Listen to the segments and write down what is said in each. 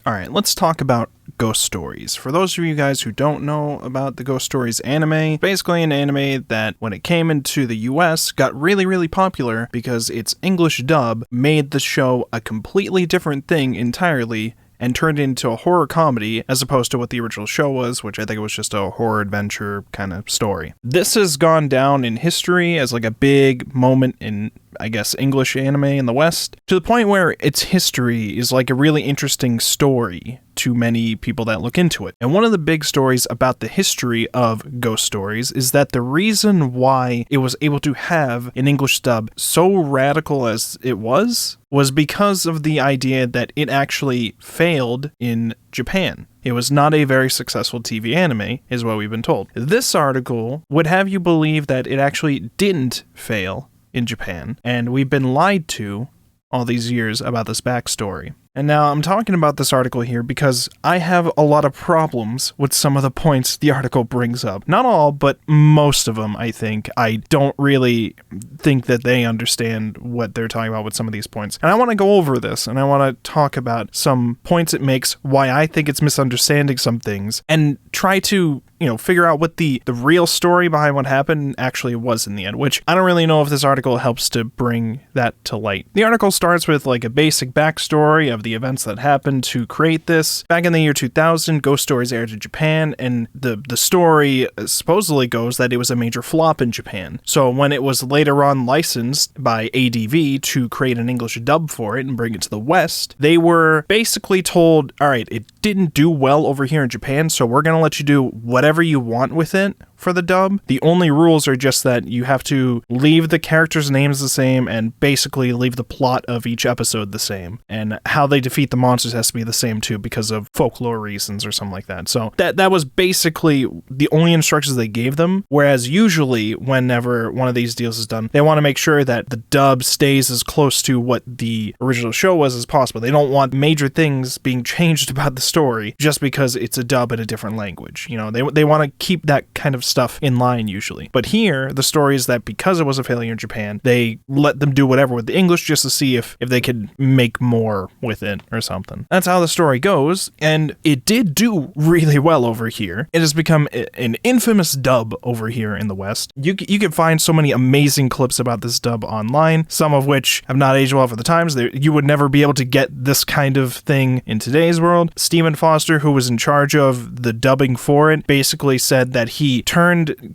Alright, let's talk about Ghost Stories. For those of you guys who don't know about the Ghost Stories anime, basically an anime that when it came into the US got really, really popular because its English dub made the show a completely different thing entirely and turned it into a horror comedy as opposed to what the original show was, which I think it was just a horror adventure kind of story. This has gone down in history as like a big moment in, I guess, English anime in the West, to the point where its history is like a really interesting story to many people that look into it. And one of the big stories about the history of Ghost Stories is that the reason why it was able to have an English dub so radical as it was because of the idea that it actually failed in Japan. It was not a very successful TV anime, is what we've been told. This article would have you believe that it actually didn't fail in Japan, and we've been lied to all these years about this backstory. And now I'm talking about this article here because I have a lot of problems with some of the points the article brings up. Not all, but most of them, I think. I don't really think that they understand what they're talking about with some of these points. And I want to go over this, and I want to talk about some points it makes, why I think it's misunderstanding some things, and try to, figure out what the real story behind what happened actually was in the end, which I don't really know if this article helps to bring that to light. The article starts with like a basic backstory of the events that happened to create this. Back in the year 2000, Ghost Stories aired in Japan, and the story supposedly goes that it was a major flop in Japan. So when it was later on licensed by ADV to create an English dub for it and bring it to the West, they were basically told, all right, it didn't do well over here in Japan, so we're going to let you do whatever you want with it for the dub. The only rules are just that you have to leave the characters' names the same and basically leave the plot of each episode the same. And how they defeat the monsters has to be the same too because of folklore reasons or something like that. So that was basically the only instructions they gave them. Whereas usually whenever one of these deals is done, they want to make sure that the dub stays as close to what the original show was as possible. They don't want major things being changed about the story just because it's a dub in a different language. They want to keep that kind of stuff in line usually. But here, the story is that because it was a failure in Japan, they let them do whatever with the English just to see if they could make more with it or something. That's how the story goes, and it did do really well over here. It has become an infamous dub over here in the West. You can find so many amazing clips about this dub online, some of which have not aged well for the times. You would never be able to get this kind of thing in today's world. Stephen Foster, who was in charge of the dubbing for it, basically said that he turned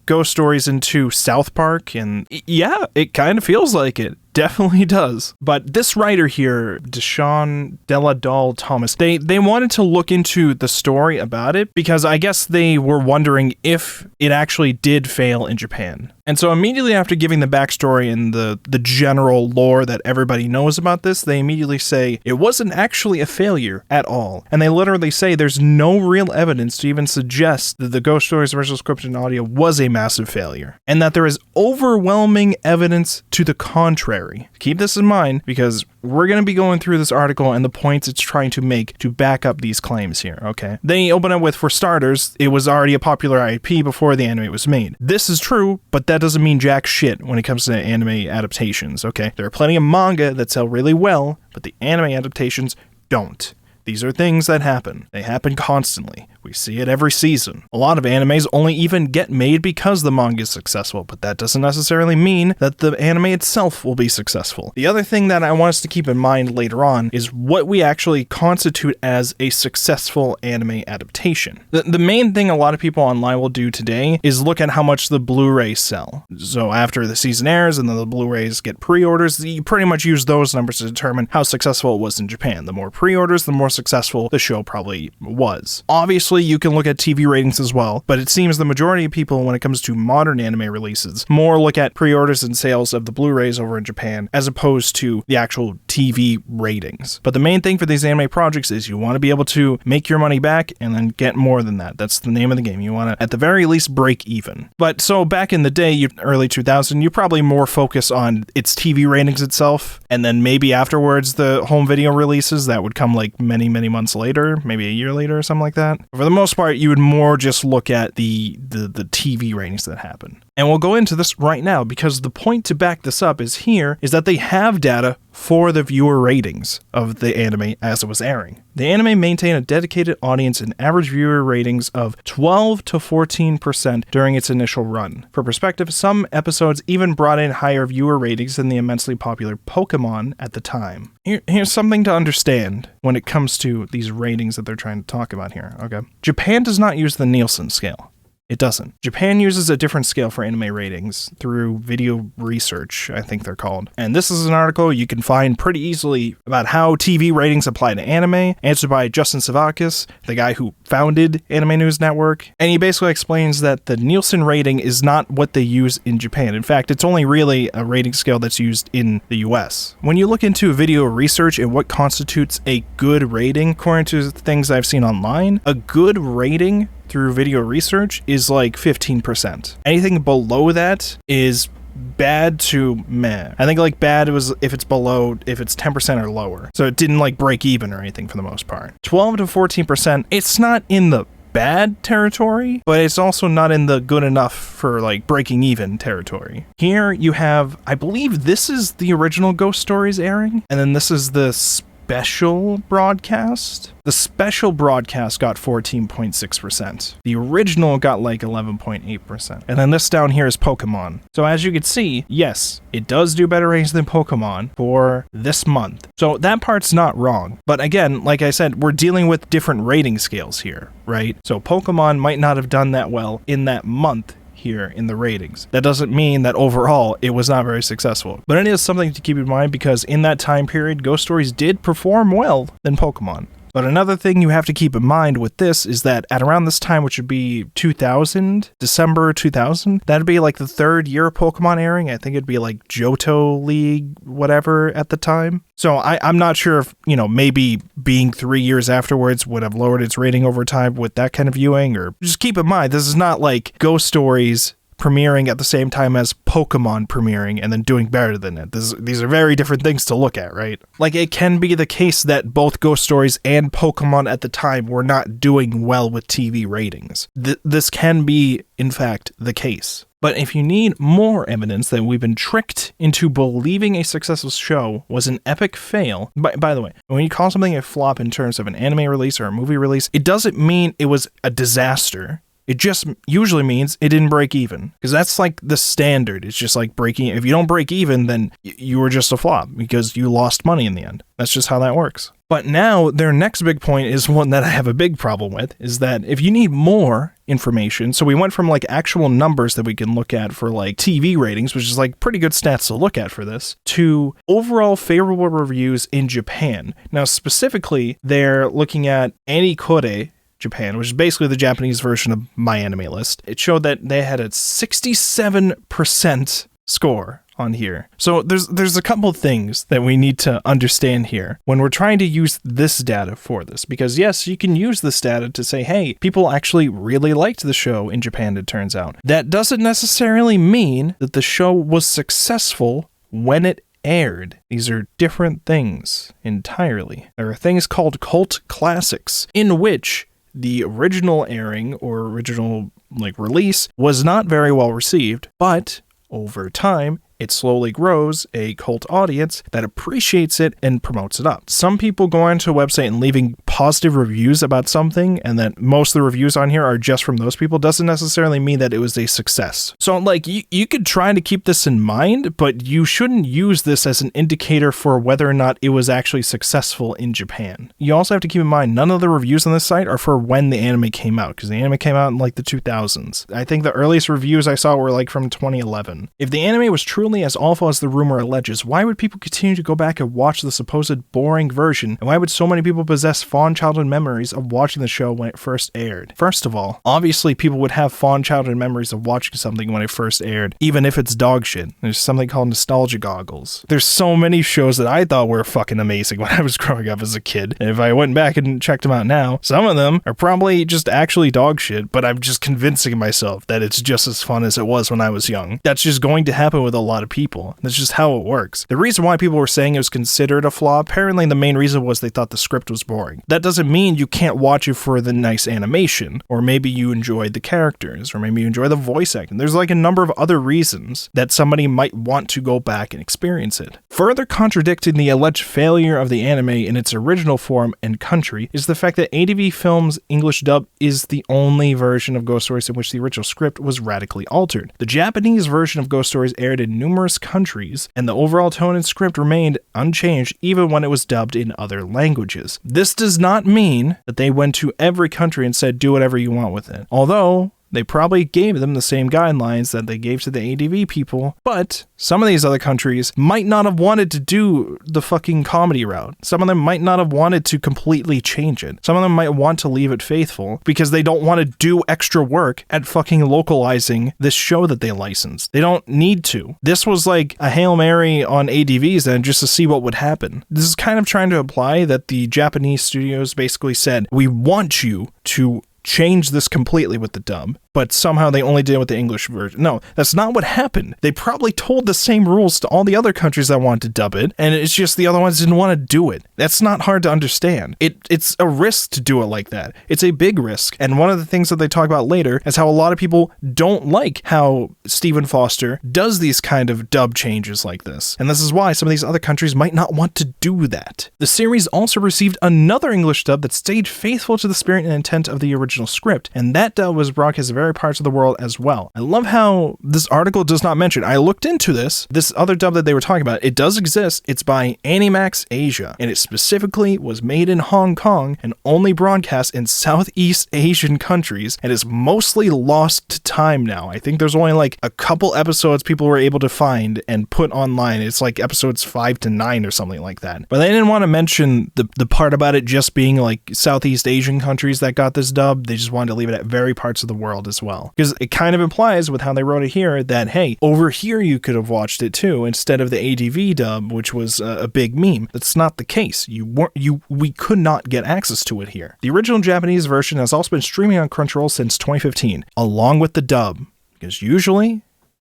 Ghost Stories into South Park, and yeah, it kind of feels like it. Definitely does. But this writer here, Deshaun Deladal Thomas, they wanted to look into the story about it because I guess they were wondering if it actually did fail in Japan. And so immediately after giving the backstory and the general lore that everybody knows about this, they immediately say it wasn't actually a failure at all. And they literally say there's no real evidence to even suggest that the Ghost Stories original script and audio was a massive failure, and that there is overwhelming evidence to the contrary. Keep this in mind because we're going to be going through this article and the points it's trying to make to back up these claims here, okay? They open up with, for starters, it was already a popular IP before the anime was made. This is true, but that doesn't mean jack shit when it comes to anime adaptations, okay? There are plenty of manga that sell really well, but the anime adaptations don't. These are things that happen. They happen constantly. We see it every season. A lot of animes only even get made because the manga is successful, but that doesn't necessarily mean that the anime itself will be successful. The other thing that I want us to keep in mind later on is what we actually constitute as a successful anime adaptation. The main thing a lot of people online will do today is look at how much the Blu-rays sell. So after the season airs and then the Blu-rays get pre-orders, you pretty much use those numbers to determine how successful it was in Japan. The more pre-orders, the more successful the show probably was. Obviously, you can look at TV ratings as well, but it seems the majority of people, when it comes to modern anime releases, more look at pre-orders and sales of the Blu-rays over in Japan as opposed to the actual TV ratings. But the main thing for these anime projects is you want to be able to make your money back and then get more than that. That's the name of the game. You want to, at the very least, break even. But so back in the day, early 2000, you probably more focus on its TV ratings itself, and then maybe afterwards the home video releases that would come like many months later, maybe a year later or something like that. For the most part, you would more just look at the TV ratings that happen. And we'll go into this right now because the point to back this up is that they have data for the viewer ratings of the anime as it was airing. The anime maintained a dedicated audience and average viewer ratings of 12 to 14% during its initial run. For perspective, some episodes even brought in higher viewer ratings than the immensely popular Pokemon at the time. Here's something to understand when it comes to these ratings that they're trying to talk about here, okay? Japan does not use the Nielsen scale. It doesn't. Japan uses a different scale for anime ratings through video research, I think they're called. And this is an article you can find pretty easily about how TV ratings apply to anime, answered by Justin Savakis, the guy who founded Anime News Network. And he basically explains that the Nielsen rating is not what they use in Japan. In fact, it's only really a rating scale that's used in the US. When you look into video research and what constitutes a good rating, according to things I've seen online, a good rating through video research is like 15%. Anything below that is bad to meh. I think like bad was if it's 10% or lower. So it didn't like break even or anything for the most part. 12 to 14%, it's not in the bad territory, but it's also not in the good enough for like breaking even territory. Here you have, I believe this is the original Ghost Stories airing, and then this is the special broadcast. The special broadcast got 14.6%. The original got like 11.8%. And then this down here is Pokemon. So as you can see, yes, it does do better ratings than Pokemon for this month. So that part's not wrong. But again, like I said, we're dealing with different rating scales here, right? So Pokemon might not have done that well in that month here in the ratings. That doesn't mean that overall it was not very successful, but it is something to keep in mind because in that time period, Ghost Stories did perform well than Pokemon. But another thing you have to keep in mind with this is that at around this time, which would be 2000, December 2000, that'd be like the third year of Pokemon airing. I think it'd be like Johto League, whatever at the time. So I'm not sure if, maybe being 3 years afterwards would have lowered its rating over time with that kind of viewing, or just keep in mind, this is not like Ghost Stories premiering at the same time as Pokemon premiering and then doing better than it. These are very different things to look at, right? Like, it can be the case that both Ghost Stories and Pokemon at the time were not doing well with TV ratings. This can be, in fact, the case. But if you need more evidence that we've been tricked into believing a successful show was an epic fail, by the way, when you call something a flop in terms of an anime release or a movie release, it doesn't mean it was a disaster. It just usually means it didn't break even, because that's like the standard. It's just like breaking. If you don't break even, then you were just a flop because you lost money in the end. That's just how that works. But now their next big point is one that I have a big problem with, is that if you need more information, so we went from like actual numbers that we can look at for like TV ratings, which is like pretty good stats to look at for this, to overall favorable reviews in Japan. Now specifically, they're looking at Anikore Japan, which is basically the Japanese version of My Anime List. It showed that they had a 67% score on here. So there's a couple things that we need to understand here when we're trying to use this data for this, because yes, you can use this data to say, hey, people actually really liked the show in Japan, it turns out. That doesn't necessarily mean that the show was successful when it aired. These are different things entirely. There are things called cult classics, in which the original airing or original release was not very well received, but over time, it slowly grows a cult audience that appreciates it and promotes it up. Some people go onto a website and leaving positive reviews about something, and then most of the reviews on here are just from those people, doesn't necessarily mean that it was a success. So you could try to keep this in mind, but you shouldn't use this as an indicator for whether or not it was actually successful in Japan. You also have to keep in mind, none of the reviews on this site are for when the anime came out, because the anime came out in the 2000s. I think the earliest reviews I saw were from 2011. If the anime was truly as awful as the rumor alleges, why would people continue to go back and watch the supposed boring version, and why would so many people possess fond childhood memories of watching the show when it first aired? First of all, obviously people would have fond childhood memories of watching something when it first aired, even if it's dog shit. There's something called nostalgia goggles. There's so many shows that I thought were fucking amazing when I was growing up as a kid, and if I went back and checked them out now, some of them are probably just actually dog shit, but I'm just convincing myself that it's just as fun as it was when I was young. That's just going to happen with a lot of people. That's just how it works. The reason why people were saying it was considered a flaw, apparently the main reason was they thought the script was boring. that doesn't mean you can't watch it for the nice animation, or maybe you enjoyed the characters, or maybe you enjoy the voice acting. There's like a number of other reasons that somebody might want to go back and experience it. Further contradicting the alleged failure of the anime in its original form and country is the fact that ADV Films' English dub is the only version of Ghost Stories in which the original script was radically altered. The Japanese version of Ghost Stories aired in numerous countries, and the overall tone and script remained unchanged even when it was dubbed in other languages. This does not mean that they went to every country and said, do whatever you want with it. Although, they probably gave them the same guidelines that they gave to the ADV people, but some of these other countries might not have wanted to do the fucking comedy route. Some of them might not have wanted to completely change it. Some of them might want to leave it faithful because they don't want to do extra work at fucking localizing this show that they licensed. They don't need to. This was like a Hail Mary on ADVs then just to see what would happen. This is kind of trying to imply that the Japanese studios basically said, we want you to change this completely with the dub, but somehow they only did it with the English version. No, that's not what happened. They probably told the same rules to all the other countries that wanted to dub it, and it's just the other ones didn't want to do it. That's not hard to understand. It's a risk to do it like that. It's a big risk, and one of the things that they talk about later is how a lot of people don't like how Stephen Foster does these kind of dub changes like this, and this is why some of these other countries might not want to do that. The series also received another English dub that stayed faithful to the spirit and intent of the original script, and that dub was broadcast in various parts of the world as well. I love how this article does not mention, I looked into this other dub that they were talking about, it does exist. It's by Animax Asia, and it specifically was made in Hong Kong and only broadcast in Southeast Asian countries, and is mostly lost to time now. I think there's only like a couple episodes people were able to find and put online. It's like episodes 5 to 9 or something like that. But they didn't want to mention the part about it just being like Southeast Asian countries that got this dub. They just wanted to leave it at very parts of the world as well. Because it kind of implies with how they wrote it here that, hey, over here you could have watched it too, instead of the ADV dub, which was a big meme. That's not the case. We could not get access to it here. The original Japanese version has also been streaming on Crunchyroll since 2015, along with the dub. Because usually,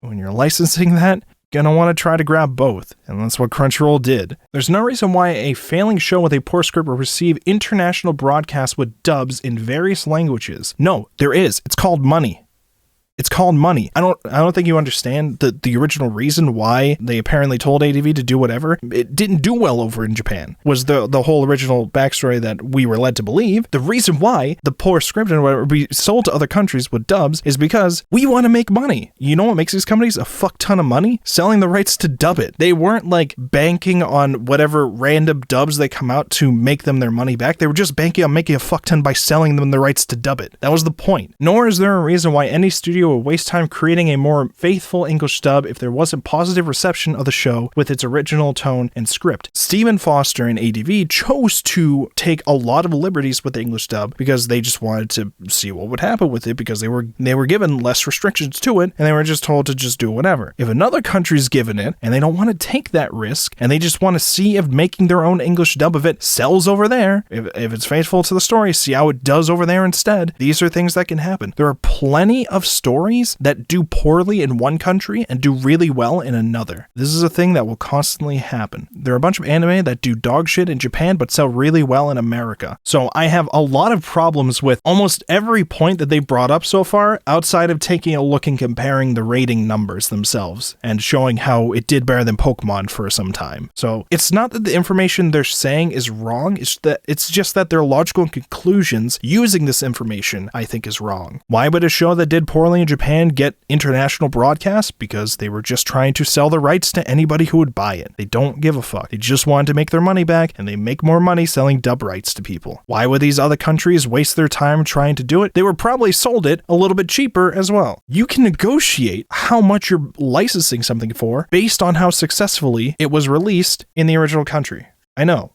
when you're licensing that, gonna want to try to grab both, and that's what Crunchyroll did. There's no reason why a failing show with a poor script will receive international broadcasts with dubs in various languages. No, there is. It's called money. It's called money. I don't think you understand the original reason why they apparently told ADV to do whatever. It didn't do well over in Japan, was the whole original backstory that we were led to believe. The reason why the poor script and whatever be sold to other countries with dubs is because we want to make money. You know what makes these companies a fuck ton of money? Selling the rights to dub it. They weren't like banking on whatever random dubs they come out to make them their money back. They were just banking on making a fuck ton by selling them the rights to dub it. That was the point. Nor is there a reason why any studio would waste time creating a more faithful English dub if there wasn't positive reception of the show with its original tone and script. Stephen Foster and ADV chose to take a lot of liberties with the English dub because they just wanted to see what would happen with it, because they were given less restrictions to it, and they were just told to just do whatever. If another country's given it and they don't want to take that risk and they just want to see if making their own English dub of it sells over there, if it's faithful to the story, see how it does over there instead. These are things that can happen. There are plenty of stories that do poorly in one country and do really well in another. This is a thing that will constantly happen. There are a bunch of anime that do dog shit in Japan but sell really well in America. So I have a lot of problems with almost every point that they brought up so far, outside of taking a look and comparing the rating numbers themselves and showing how it did better than Pokemon for some time. So it's not that the information they're saying is wrong, it's just that their logical conclusions using this information, I think, is wrong. Why would a show that did poorly in Japan get international broadcast? Because they were just trying to sell the rights to anybody who would buy it. They don't give a fuck. They just wanted to make their money back, and they make more money selling dub rights to people. Why would these other countries waste their time trying to do it? They were probably sold it a little bit cheaper as well. You can negotiate how much you're licensing something for based on how successfully it was released in the original country. I know.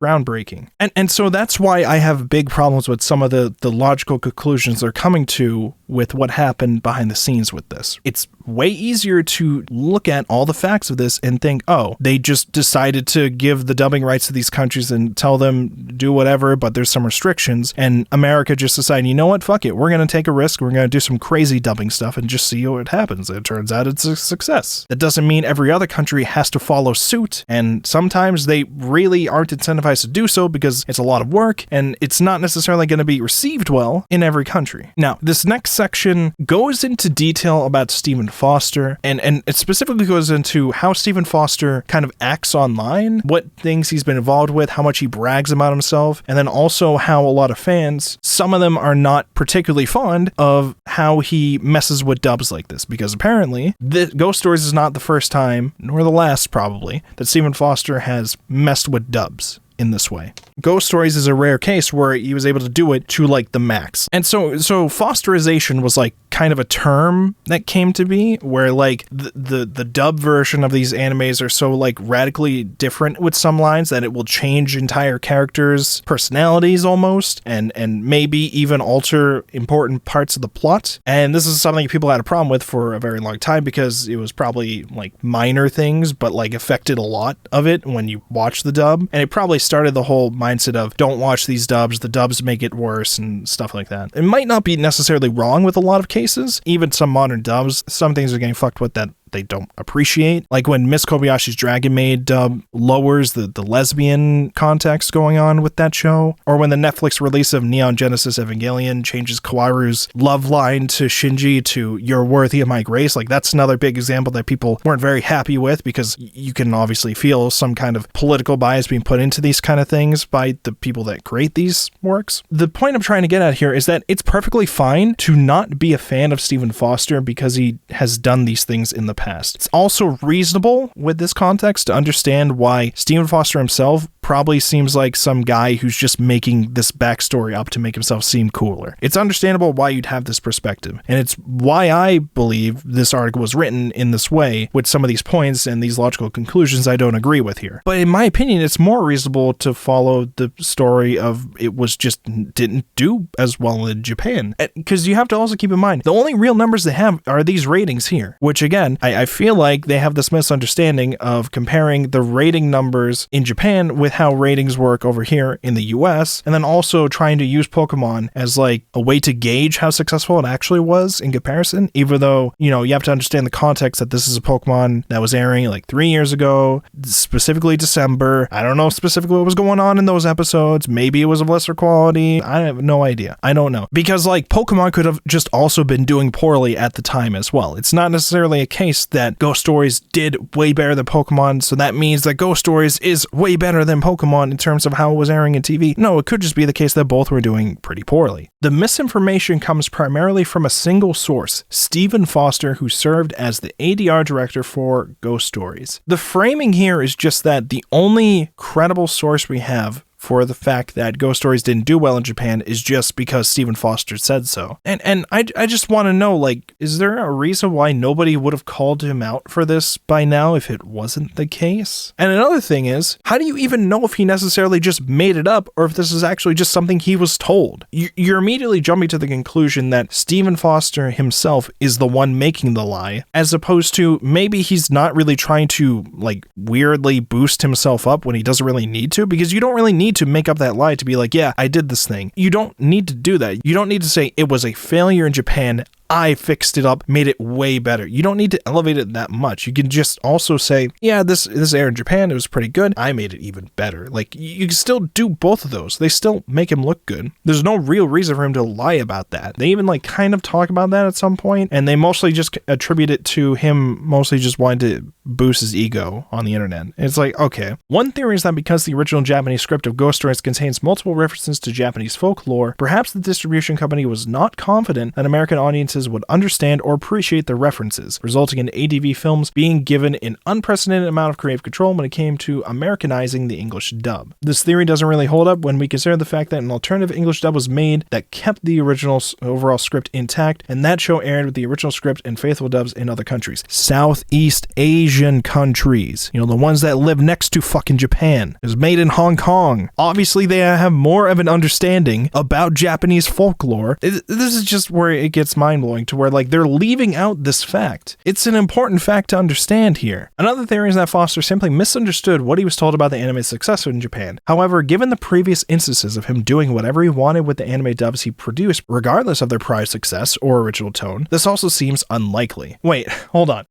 Groundbreaking. And so that's why I have big problems with some of the logical conclusions they're coming to with what happened behind the scenes with this. It's way easier to look at all the facts of this and think, oh, they just decided to give the dubbing rights to these countries and tell them do whatever, but there's some restrictions, and America just decided, you know what, fuck it, we're going to take a risk, we're going to do some crazy dubbing stuff and just see what happens. It turns out it's a success. That doesn't mean every other country has to follow suit, and sometimes they really aren't incentivized to do so because it's a lot of work, and it's not necessarily going to be received well in every country. Now, this next section goes into detail about Stephen Foster, and it specifically goes into how Stephen Foster kind of acts online, what things he's been involved with, how much he brags about himself, and then also how a lot of fans, some of them are not particularly fond of how he messes with dubs like this, because apparently the Ghost Stories is not the first time, nor the last probably, that Stephen Foster has messed with dubs in this way. Ghost Stories is a rare case where he was able to do it to like the max. And so Fosterization was like kind of a term that came to be, where like the dub version of these animes are so like radically different with some lines that it will change entire characters' personalities almost, and maybe even alter important parts of the plot. And this is something people had a problem with for a very long time because it was probably like minor things, but like affected a lot of it when you watch the dub. And it probably started the whole mindset of don't watch these dubs, the dubs make it worse and stuff like that. It might not be necessarily wrong with a lot of cases, even some modern dubs, some things are getting fucked with that they don't appreciate. Like when Miss Kobayashi's Dragon Maid dub lowers the lesbian context going on with that show, or when the Netflix release of Neon Genesis Evangelion changes Kawaru's love line to Shinji to "You're worthy of my grace." Like that's another big example that people weren't very happy with, because you can obviously feel some kind of political bias being put into these kind of things by the people that create these works. The point I'm trying to get at here is that it's perfectly fine to not be a fan of Stephen Foster because he has done these things in the past. It's also reasonable with this context to understand why Stephen Foster himself probably seems like some guy who's just making this backstory up to make himself seem cooler. It's understandable why you'd have this perspective, and it's why I believe this article was written in this way, with some of these points and these logical conclusions I don't agree with here. But in my opinion, it's more reasonable to follow the story of it was just didn't do as well in Japan. Because you have to also keep in mind, the only real numbers they have are these ratings here, which again, I feel like they have this misunderstanding of comparing the rating numbers in Japan with how ratings work over here in the US, and then also trying to use Pokemon as like a way to gauge how successful it actually was in comparison, even though, you know, you have to understand the context that this is a Pokemon that was airing like 3 years ago, specifically December. I don't know specifically what was going on in those episodes. Maybe it was of lesser quality. I have no idea. I don't know. Because like Pokemon could have just also been doing poorly at the time as well. It's not necessarily a case that Ghost Stories did way better than Pokemon, so that means that Ghost Stories is way better than Pokemon in terms of how it was airing in TV. No, it could just be the case that both were doing pretty poorly. The misinformation comes primarily from a single source, Stephen Foster, who served as the ADR director for Ghost Stories. The framing here is just that the only credible source we have for the fact that Ghost Stories didn't do well in Japan is just because Stephen Foster said so. And I just want to know, like, is there a reason why nobody would have called him out for this by now if it wasn't the case? And another thing is, how do you even know if he necessarily just made it up or if this is actually just something he was told? You're immediately jumping to the conclusion that Stephen Foster himself is the one making the lie, as opposed to maybe he's not really trying to, like, weirdly boost himself up when he doesn't really need to, because you don't really need to make up that lie to be like, yeah, I did this thing. You don't need to do that. You don't need to say it was a failure in Japan, I fixed it up, made it way better. You don't need to elevate it that much. You can just also say, yeah, this aired in Japan, it was pretty good, I made it even better. Like, you can still do both of those. They still make him look good. There's no real reason for him to lie about that. They even like kind of talk about that at some point, and they mostly just attribute it to him mostly just wanting to boost his ego on the internet. And it's like, okay. One theory is that because the original Japanese script of Ghost Stories contains multiple references to Japanese folklore, perhaps the distribution company was not confident that American audiences audiences would understand or appreciate the references, resulting in ADV films being given an unprecedented amount of creative control when it came to Americanizing the English dub. This theory doesn't really hold up when we consider the fact that an alternative English dub was made that kept the original overall script intact, and that show aired with the original script and faithful dubs in other countries. Southeast Asian countries. You know, the ones that live next to fucking Japan. It was made in Hong Kong. Obviously, they have more of an understanding about Japanese folklore. This is just where it gets mind-blowing, to where, like, they're leaving out this fact. It's an important fact to understand here. Another theory is that Foster simply misunderstood what he was told about the anime's success in Japan. However, given the previous instances of him doing whatever he wanted with the anime dubs he produced, regardless of their prior success or original tone, this also seems unlikely. Wait, hold on.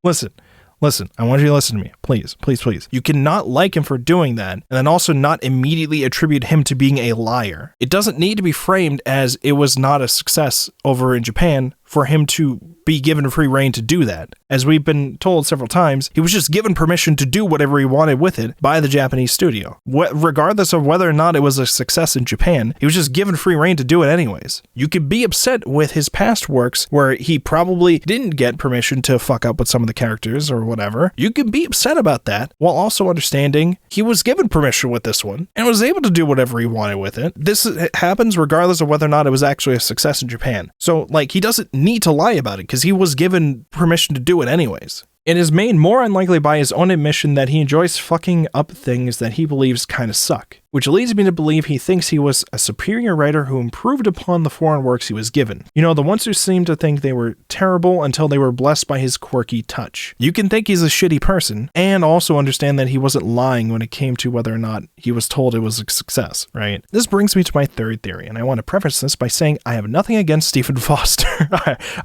Listen, I want you to listen to me. Please. You cannot like him for doing that, and then also not immediately attribute him to being a liar. It doesn't need to be framed as it was not a success over in Japan for him to be given free reign to do that. As we've been told several times, he was just given permission to do whatever he wanted with it by the Japanese studio. Regardless of whether or not it was a success in Japan, he was just given free reign to do it anyways. You could be upset with his past works where he probably didn't get permission to fuck up with some of the characters or whatever. You could be upset about that while also understanding he was given permission with this one and was able to do whatever he wanted with it. This happens regardless of whether or not it was actually a success in Japan. So, like, he doesn't need to lie about it because he was given permission to do it anyways. It is made more unlikely by his own admission that he enjoys fucking up things that he believes kind of suck, which leads me to believe he thinks he was a superior writer who improved upon the foreign works he was given. You know, the ones who seem to think they were terrible until they were blessed by his quirky touch. You can think he's a shitty person and also understand that he wasn't lying when it came to whether or not he was told it was a success, right? This brings me to my third theory, and I want to preface this by saying I have nothing against Stephen Foster.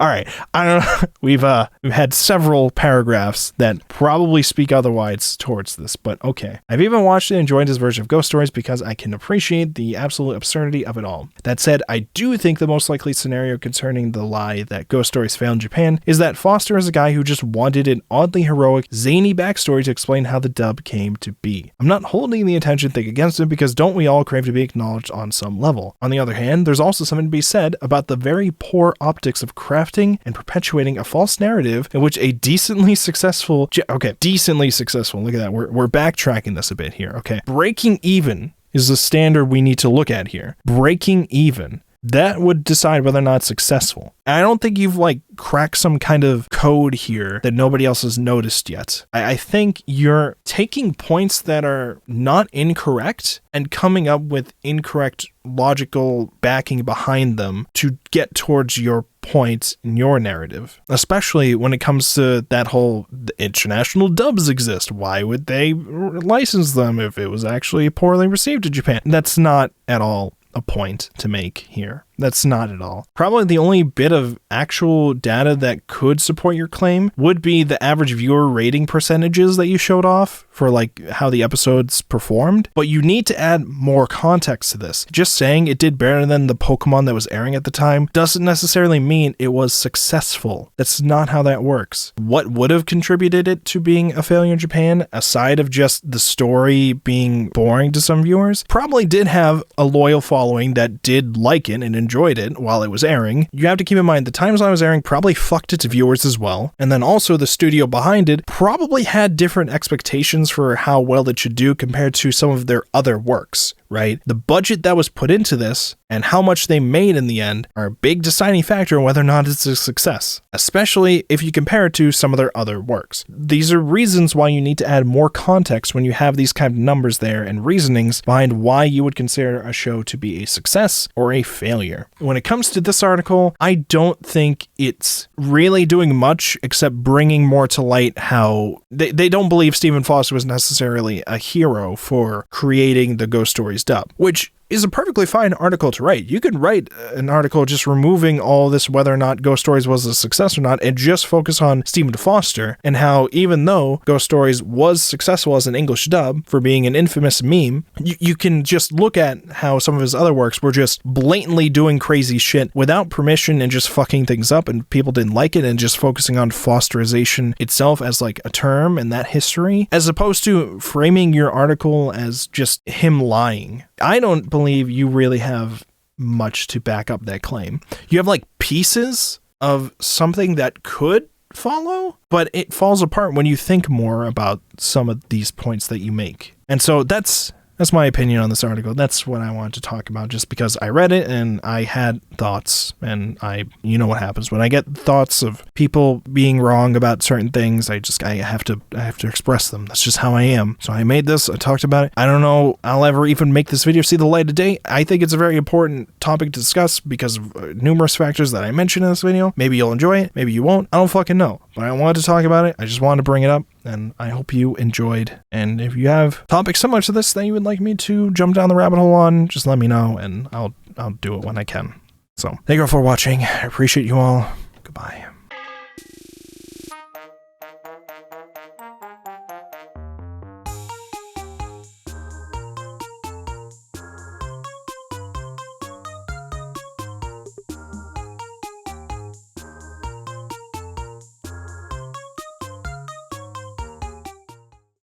All right, I don't know. We've had several paragraphs that probably speak otherwise towards this, but okay. I've even watched and enjoyed his version of Ghost Stories because I can appreciate the absolute absurdity of it all. That said, I do think the most likely scenario concerning the lie that Ghost Stories failed in Japan is that Foster is a guy who just wanted an oddly heroic, zany backstory to explain how the dub came to be. I'm not holding the attention thing against him because don't we all crave to be acknowledged on some level? On the other hand, there's also something to be said about the very poor optics of crafting and perpetuating a false narrative in which a decently successful, look at that, we're backtracking this a bit here, okay? Breaking even is the standard we need to look at here. Breaking even. That would decide whether or not it's successful. I don't think you've cracked some kind of code here that nobody else has noticed yet. I think you're taking points that are not incorrect and coming up with incorrect logical backing behind them to get towards your point in your narrative, especially when it comes to that whole international dubs exist. Why would they license them if it was actually poorly received in Japan? That's not at all a point to make here. That's not at all. Probably the only bit of actual data that could support your claim would be the average viewer rating percentages that you showed off for how the episodes performed. But you need to add more context to this. Just saying it did better than the Pokemon that was airing at the time doesn't necessarily mean it was successful. That's not how that works. What would have contributed it to being a failure in Japan, aside of just the story being boring to some viewers? Probably did have a loyal following that did like it and enjoyed it while it was airing. You have to keep in mind the times I was airing probably fucked its viewers as well, and then also the studio behind it probably had different expectations for how well it should do compared to some of their other works, right? The budget that was put into this and how much they made in the end are a big deciding factor in whether or not it's a success, especially if you compare it to some of their other works. These are reasons why you need to add more context when you have these kind of numbers there and reasonings behind why you would consider a show to be a success or a failure. When it comes to this article, I don't think it's really doing much except bringing more to light how they don't believe Stephen Foster was necessarily a hero for creating the Ghost Stories dub, which is a perfectly fine article to write. You could write an article just removing all this whether or not Ghost Stories was a success or not and just focus on Stephen Foster and how even though Ghost Stories was successful as an English dub for being an infamous meme, you can just look at how some of his other works were just blatantly doing crazy shit without permission and just fucking things up and people didn't like it and just focusing on Fosterization itself as a term and that history as opposed to framing your article as just him lying. I don't believe you really have much to back up that claim. You have pieces of something that could follow, but it falls apart when you think more about some of these points that you make. And so that's my opinion on this article. That's what I wanted to talk about, just because I read it and I had thoughts, and you know what happens when I get thoughts of people being wrong about certain things. I have to express them. That's just how I am. So I made this, I talked about it. I don't know I'll ever even make this video see the light of day. I think it's a very important topic to discuss because of numerous factors that I mentioned in this video. Maybe you'll enjoy it, maybe you won't. I don't fucking know. But I wanted to talk about it. I just wanted to bring it up, and I hope you enjoyed. And if you have topics similar to this that you would like me to jump down the rabbit hole on, just let me know, and I'll do it when I can. So, thank you all for watching. I appreciate you all. Goodbye.